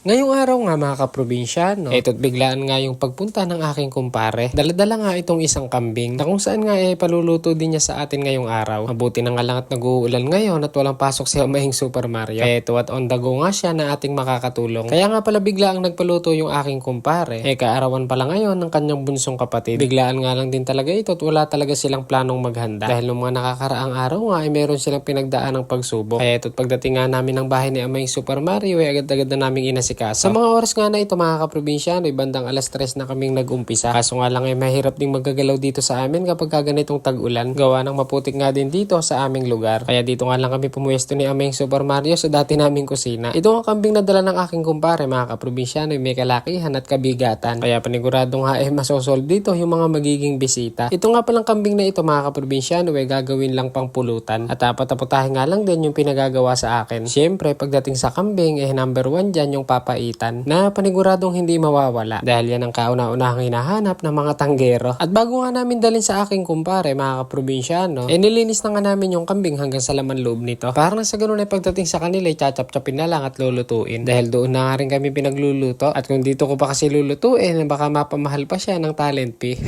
Ngayong araw nga mga kaprobinsyano, eto't biglaan nga yung pagpunta ng aking kumpare. Daladala nga itong isang kambing na kung saan nga paluluto din niya sa atin ngayong araw. Mabuti na nga lang at nag-uulan ngayon at walang pasok si Amahing Super Mario. Kaya ito at on the go nga siya na ating makakatulong. Kaya nga pala biglaang nagpaluto yung aking kumpare. Kaarawan pala ngayon ng kanyang bunsong kapatid. Biglaan nga lang din talaga ito at wala talaga silang planong maghanda. Dahil nung mga nakakaraang araw nga meron silang pinagdaan ng pagsubok. Kaya ito't pagdating nga namin ng bahay ni Amahing Super Mario agad-agad na naming inasikaso. Sa mga oras nga na ito mga kaprobinsyano, bandang alas 3 na kaming nag-umpisa. Kaso nga lang mahirap ding magagalaw dito sa amin kapag ganitong tag-ulan. Gawa ng maputik nga din dito sa aming lugar. Kaya dito nga lang kami pumuesto ni Amahing Super Mario sa dati naming kusina. Ito ang kambing na dala ng aking kumpare mga kaprobinsyano, may kalakihan at kabigatan. Kaya panigurado nga masosolve dito yung mga magiging bisita. Ito nga palang kambing na ito mga kaprobinsyano gagawin lang pang pulutan. At tapatahin nga lang din yung pinagagawa sa akin. Siyempre pagdating sa kambing number 1 dyan yung papaitan na paniguradong hindi mawawala dahil yan ang kauna-unahang hinahanap ng mga tanggero. At bago nga namin dalhin sa aking kumpare mga kaprobinsyano, nilinis na nga namin yung kambing hanggang sa laman loob nito. Parang sa ganun pagdating sa kanila chachap-chapin na lang at lulutuin dahil doon na nga rin kami pinagluluto. At kung dito ko pa kasi lulutuin baka mapamahal pa siya ng talent fee.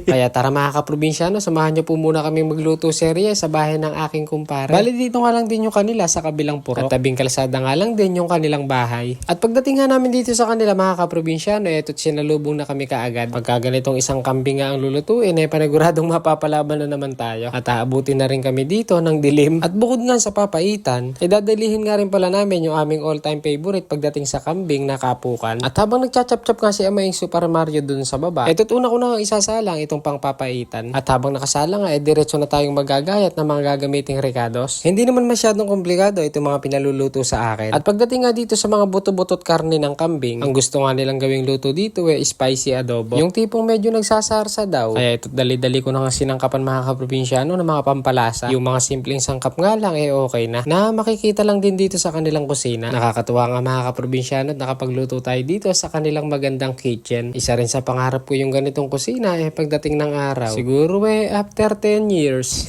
Kaya tara mga kaprobinsyano, samahan niyo po muna kami magluto serye sa bahay ng aking kumpare. Bali dito nga lang din yung kanila sa kabilang purok at tabing kalsada nga lang din yung kanilang bahay. At pagdating nga namin dito sa kanila mga kaprobinsyano, eto't sinalubong na kami kaagad. Pagka ganitong isang kambing nga ang lulutuin paniguradong mapapalaban na naman tayo. At aabutin na rin kami dito ng dilim. At bukod nga sa papaitan, dadalihin nga rin pala namin yung aming all-time favorite pagdating sa kambing na kapukan. At habang nagchachap-chap nga si Amahing Super Mario dun sa baba, eto't una ko na isasalang itong pangpapaitan. At habang nakasala nga diretso na tayong magagayat ng mga gagamiting recados. Hindi naman masyadong komplikado itong mga pinaluluto sa akin. At pagdating nga dito sa mga buto-butot karne ng kambing, ang gusto nga nilang gawing luto dito spicy adobo. Yung tipong medyo nagsasarsa daw. Kaya ito dali-dali ko na nga sinangkapan mga kaprobinsyano ng mga pampalasa. Yung mga simpleng sangkap nga lang okay na. Na makikita lang din dito sa kanilang kusina. Nakakatuwa nga mga kaprobinsyano at nakapagluto tayo dito sa kanilang magandang kitchen. Isa rin sa pangarap ko yung ganitong kusina pagdating ng araw. Siguro after 10 years.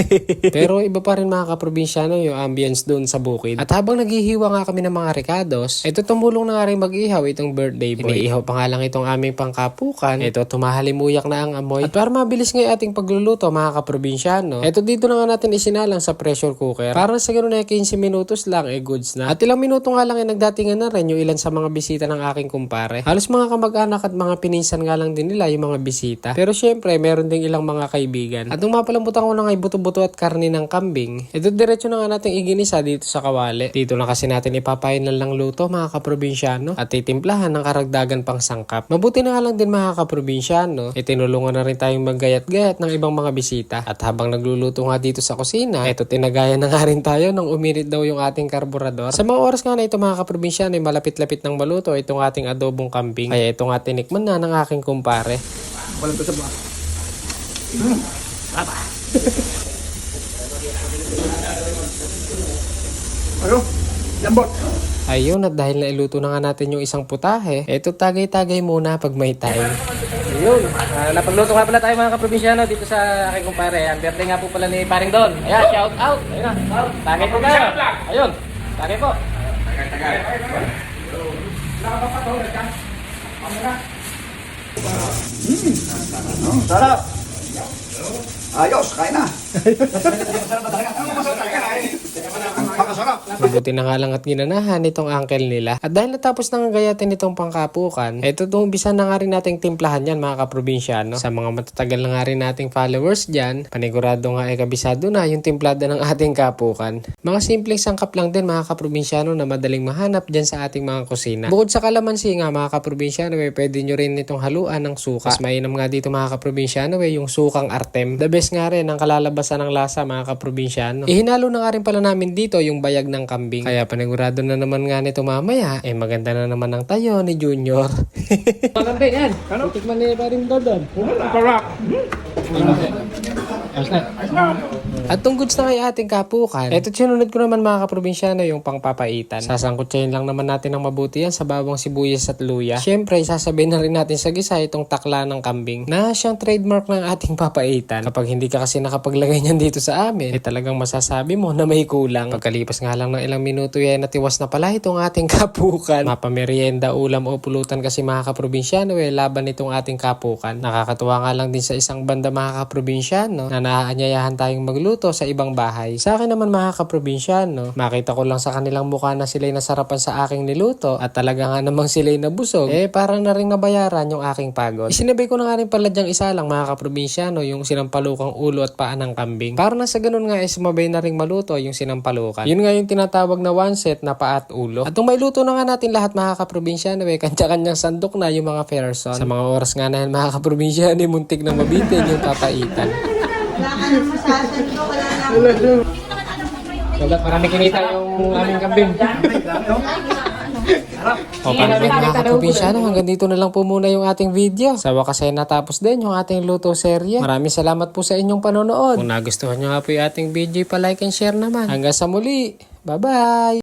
Pero iba pa rin mga kaprobinsyano yung ambience doon sa bukid. At habang naghihiwa nga kami ng mga recados, ito tumulong na nga rin mag-ihaw itong birthday boy. Iniihaw pa nga lang itong aming pangkapukan. Ito tumahalimuyak na ang amoy. At para mabilis nga ating pagluluto mga kaprobinsyano, ito dito na nga natin isinalang sa pressure cooker. Para sa ganoon 15 minutos lang goods na. At ilang minuto nga lang nagdatingan na rin yung ilan sa mga bisita ng aking kumpare. Halos mga kamag-anak at mga pininsan nga lang din nila yung mga bisita. Pero syempre meron ding ilang mga kaibigan. At nung mapalambutan ko na nga buto-buto at karne ng kambing, ito diretso na nga natin iginisa dito sa kawali. Dito na kasi natin ipapainan lang luto mga kaprobinsyano at titimplahan ng karagdagan pang sangkap. Mabuti na nga lang din mga kaprobinsyano, tinulungan na rin tayong maggayat-gayat ng ibang mga bisita. At habang nagluluto nga dito sa kusina, tinagayan na nga rin tayo nang uminit daw yung ating karburador. Sa mga oras nga na ito mga kaprobinsyano, malapit-lapit ng maluto itong ating adobong kambing. Kaya ito nga tinikman na ng aking kumpare. Walang ito sa mga. Ano? Lambot. Ayun, at dahil nailuto na nga natin yung isang putahe, tagay-tagay muna pag may time. Ayun, napagluto nga pala tayo mga kaprobinsyano dito sa aking kumpare. Ang birthday nga po pala ni Paring Don. Ayan, shout out. Ayun na. Tagay po kayo. Ayun, tagay po. Sarap. Ayos, kain na. Pakasarap. Mabuti na nga lang at ginanahan itong uncle nila. At dahil natapos na nga gayatin itong pangkapukan, umpisa na nga rin nating timplahan yan mga kaprobinsyano. Sa mga matatagal na nga rin nating followers dyan, panigurado nga kabisado na yung timplada ng ating kapukan. Mga simpleng sangkap lang din mga kaprobinsyano na madaling mahanap dyan sa ating mga kusina. Bukod sa kalamansi nga mga kaprobinsyano, pwede nyo rin itong haluan ng suka. Mas mainam nga dito mga kaprobinsyano yung sukang Artem. The best nga rin ang kalalabasan ng lasa mga kaprobinsyano. Ihinalo na nga rin pala namin dito yung bayag ng kambing. Kaya panigurado na naman nga nito mamaya, maganda na naman ang tayo ni Junior. Kambing yan. Ano? Tikman ni Paring Don. Sarap. Ayos na. At tungkol sa kay ating kapukan, eto sinunod ko naman mga kaprobinsyano yung pangpapaitan. Sasangkutsayin lang naman natin ng mabuti yan sa bawang sibuyas at luya. Siyempre, sasabihin na rin natin sa gisa itong takla ng kambing na siyang trademark ng ating papaitan. Kapag hindi ka kasi nakapaglagay niyan dito sa amin, talagang masasabi mo na may kulang. Pagkalipas nga lang ng ilang minuto yan, natiwas na pala itong ating kapukan. Mapamerienda, ulam o pulutan kasi mga kaprobinsyano laban itong ating kapukan. Nakakatuwa nga lang din sa isang banda mga kaprobinsyano na naaanyayahan tayong magluto sa ibang bahay. Sa akin naman mga kaprobinsyano, makita ko lang sa kanilang mukha na sila'y nasarapan sa aking niluto at talaga nga namang sila'y nabusog, parang na rin nabayaran yung aking pagod. Isinabay ko na nga rin pala dyang isa lang mga kaprobinsyano yung sinampalukang ulo at paa ng kambing. Para na sa ganun nga sumabay na rin maluto yung sinampalukan. Yun nga yung tinatawag na one set na paa at ulo. At kung may luto na nga natin lahat mga kaprobinsyano, kanya-kanyang sandok na yung mga person. Sa mga oras nga na yan mga kaprobinsyano, muntik na mabitin yung papaitan. Wala ka nagsasasando, wala na. Marami kinita yung aming kambing. O paano mga kaprobinsyano, hanggang dito na lang po muna yung ating video. Sa wakas ay natapos din yung ating luto serye. Maraming salamat po sa inyong panonood. Kung nagustuhan nyo nga po yung ating video, pa-like and share naman. Hanggang sa muli. Bye-bye!